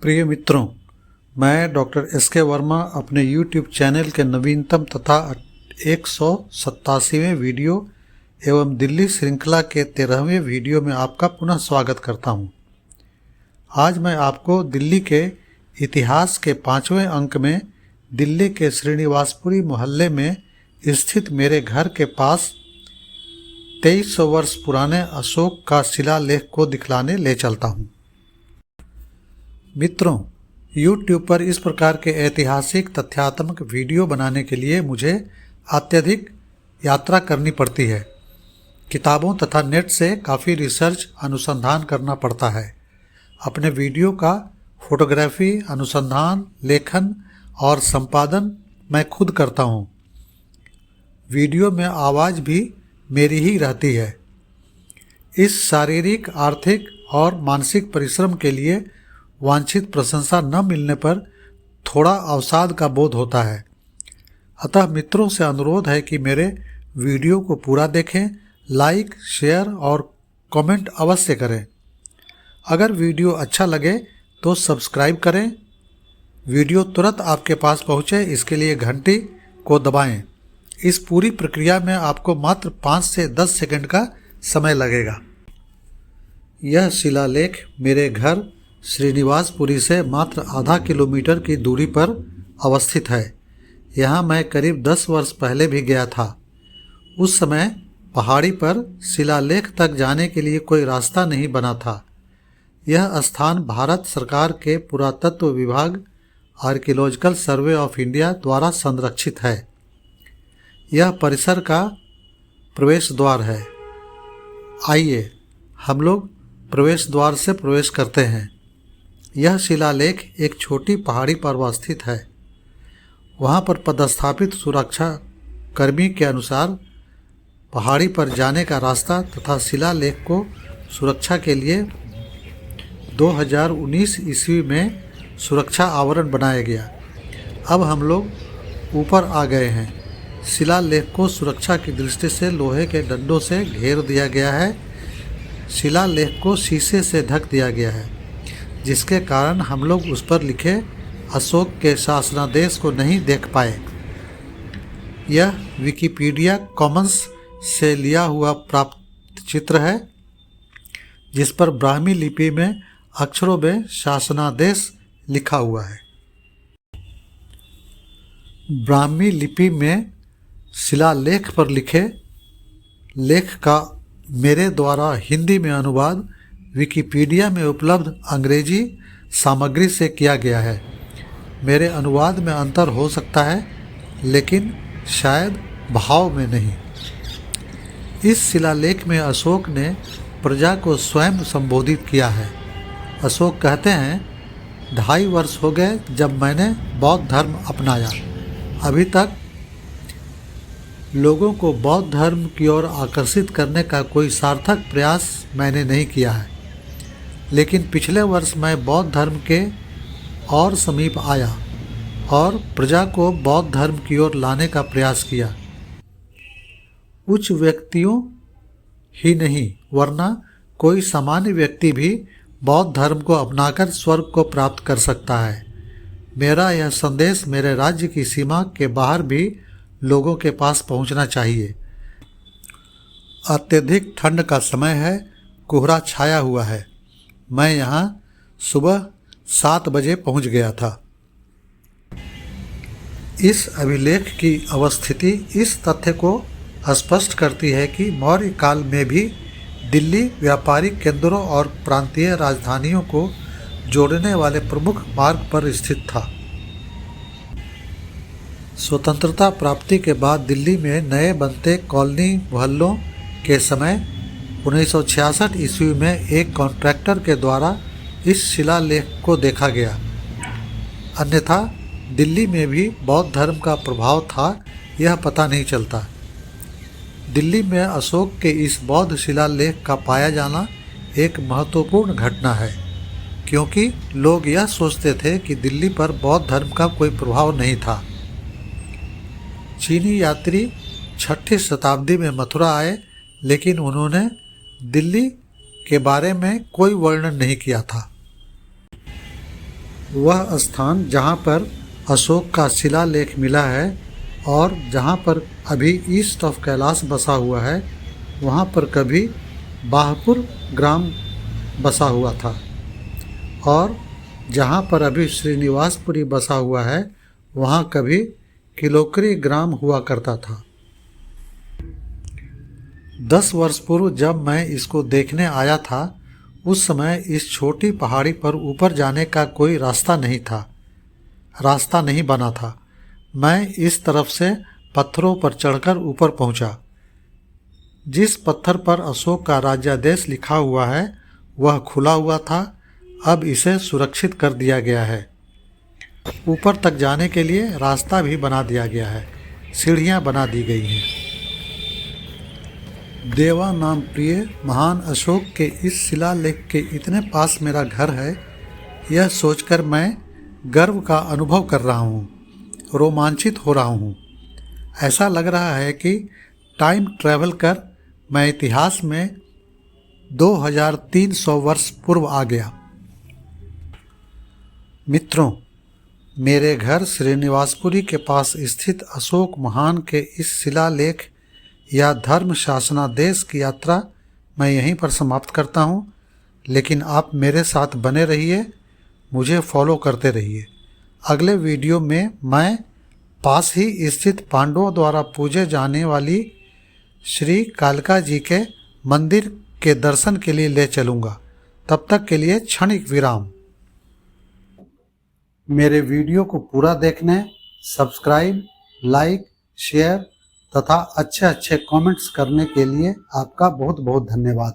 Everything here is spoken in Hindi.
प्रिय मित्रों, मैं डॉक्टर एस.के. वर्मा अपने YouTube चैनल के नवीनतम तथा 187वें वीडियो एवं दिल्ली श्रृंखला के 13वें वीडियो में आपका पुनः स्वागत करता हूं। आज मैं आपको दिल्ली के इतिहास के 5वें अंक में दिल्ली के श्रीनिवासपुरी मोहल्ले में स्थित मेरे घर के पास 2300 वर्ष पुराने अशोक का शिलालेख को दिखलाने ले चलता हूं। मित्रों, YouTube पर इस प्रकार के ऐतिहासिक तथ्यात्मक वीडियो बनाने के लिए मुझे अत्यधिक यात्रा करनी पड़ती है। किताबों तथा नेट से काफ़ी रिसर्च अनुसंधान करना पड़ता है। अपने वीडियो का फोटोग्राफी, अनुसंधान, लेखन और संपादन मैं खुद करता हूँ। वीडियो में आवाज़ भी मेरी ही रहती है। इस शारीरिक, आर्थिक और मानसिक परिश्रम के लिए वांछित प्रशंसा न मिलने पर थोड़ा अवसाद का बोध होता है। अतः मित्रों से अनुरोध है कि मेरे वीडियो को पूरा देखें, लाइक, शेयर और कमेंट अवश्य करें। अगर वीडियो अच्छा लगे तो सब्सक्राइब करें। वीडियो तुरंत आपके पास पहुंचे, इसके लिए घंटी को दबाएं। इस पूरी प्रक्रिया में आपको मात्र 5 से 10 सेकंड का समय लगेगा। यह शिलालेख मेरे घर श्रीनिवासपुरी से मात्र आधा किलोमीटर की दूरी पर अवस्थित है। यहाँ मैं करीब 10 वर्ष पहले भी गया था। उस समय पहाड़ी पर शिलालेख तक जाने के लिए कोई रास्ता नहीं बना था। यह स्थान भारत सरकार के पुरातत्व विभाग, आर्कियोलॉजिकल सर्वे ऑफ इंडिया द्वारा संरक्षित है। यह परिसर का प्रवेश द्वार है। आइए हम लोग प्रवेश द्वार से प्रवेश करते हैं। यह शिलालेख एक छोटी पहाड़ी पर अवस्थित है। वहाँ पर पदस्थापित सुरक्षा कर्मी के अनुसार पहाड़ी पर जाने का रास्ता तथा शिलालेख को सुरक्षा के लिए 2019 ईस्वी में सुरक्षा आवरण बनाया गया। अब हम लोग ऊपर आ गए हैं। शिलालेख को सुरक्षा की दृष्टि से लोहे के डंडों से घेर दिया गया है। शिलालेख को शीशे से ढक दिया गया है, जिसके कारण हम लोग उस पर लिखे अशोक के शासनादेश को नहीं देख पाए। यह विकिपीडिया कॉमन्स से लिया हुआ प्राप्त चित्र है, जिस पर ब्राह्मी लिपि में अक्षरों में शासनादेश लिखा हुआ है। ब्राह्मी लिपि में शिलालेख पर लिखे लेख का मेरे द्वारा हिंदी में अनुवाद विकिपीडिया में उपलब्ध अंग्रेजी सामग्री से किया गया है। मेरे अनुवाद में अंतर हो सकता है, लेकिन शायद भाव में नहीं। इस शिलालेख में अशोक ने प्रजा को स्वयं संबोधित किया है। अशोक कहते हैं, 2.5 वर्ष हो गए जब मैंने बौद्ध धर्म अपनाया। अभी तक लोगों को बौद्ध धर्म की ओर आकर्षित करने का कोई सार्थक प्रयास मैंने नहीं किया है, लेकिन पिछले वर्ष मैं बौद्ध धर्म के और समीप आया और प्रजा को बौद्ध धर्म की ओर लाने का प्रयास किया। उच्च व्यक्तियों ही नहीं, वरना कोई सामान्य व्यक्ति भी बौद्ध धर्म को अपनाकर स्वर्ग को प्राप्त कर सकता है। मेरा यह संदेश मेरे राज्य की सीमा के बाहर भी लोगों के पास पहुंचना चाहिए। अत्यधिक ठंड का समय है, कोहरा छाया हुआ है। मैं यहाँ सुबह 7 बजे पहुँच गया था। इस अभिलेख की अवस्थिति इस तथ्य को स्पष्ट करती है कि मौर्य काल में भी दिल्ली व्यापारिक केंद्रों और प्रांतीय राजधानियों को जोड़ने वाले प्रमुख मार्ग पर स्थित था। स्वतंत्रता प्राप्ति के बाद दिल्ली में नए बनते कॉलोनी मोहल्लों के समय 1966 ईस्वी में एक कॉन्ट्रैक्टर के द्वारा इस शिलालेख को देखा गया। अन्यथा दिल्ली में भी बौद्ध धर्म का प्रभाव था, यह पता नहीं चलता। दिल्ली में अशोक के इस बौद्ध शिलालेख का पाया जाना एक महत्वपूर्ण घटना है, क्योंकि लोग यह सोचते थे कि दिल्ली पर बौद्ध धर्म का कोई प्रभाव नहीं था। चीनी यात्री 6ठी शताब्दी में मथुरा आए, लेकिन उन्होंने दिल्ली के बारे में कोई वर्णन नहीं किया था। वह स्थान जहाँ पर अशोक का शिलालेख मिला है और जहाँ पर अभी ईस्ट ऑफ कैलाश बसा हुआ है, वहाँ पर कभी बाहपुर ग्राम बसा हुआ था और जहाँ पर अभी श्रीनिवासपुरी बसा हुआ है, वहाँ कभी किलोकरी ग्राम हुआ करता था। 10 वर्ष पूर्व जब मैं इसको देखने आया था, उस समय इस छोटी पहाड़ी पर ऊपर जाने का कोई रास्ता नहीं बना था। मैं इस तरफ से पत्थरों पर चढ़कर ऊपर पहुंचा। जिस पत्थर पर अशोक का राज्यादेश लिखा हुआ है वह खुला हुआ था। अब इसे सुरक्षित कर दिया गया है। ऊपर तक जाने के लिए रास्ता भी बना दिया गया है, सीढ़ियां बना दी गई हैं। देवा नाम प्रिय महान अशोक के इस शिलालेख के इतने पास मेरा घर है, यह सोचकर मैं गर्व का अनुभव कर रहा हूँ, रोमांचित हो रहा हूँ। ऐसा लग रहा है कि टाइम ट्रैवल कर मैं इतिहास में 2300 वर्ष पूर्व आ गया। मित्रों, मेरे घर श्रीनिवासपुरी के पास स्थित अशोक महान के इस शिलालेख या धर्म शासनादेश की यात्रा मैं यहीं पर समाप्त करता हूँ। लेकिन आप मेरे साथ बने रहिए, मुझे फॉलो करते रहिए। अगले वीडियो में मैं पास ही स्थित पांडवों द्वारा पूजे जाने वाली श्री कालका जी के मंदिर के दर्शन के लिए ले चलूँगा। तब तक के लिए क्षणिक विराम। मेरे वीडियो को पूरा देखने, सब्सक्राइब, लाइक, शेयर तथा अच्छे कमेंट्स करने के लिए आपका बहुत बहुत धन्यवाद।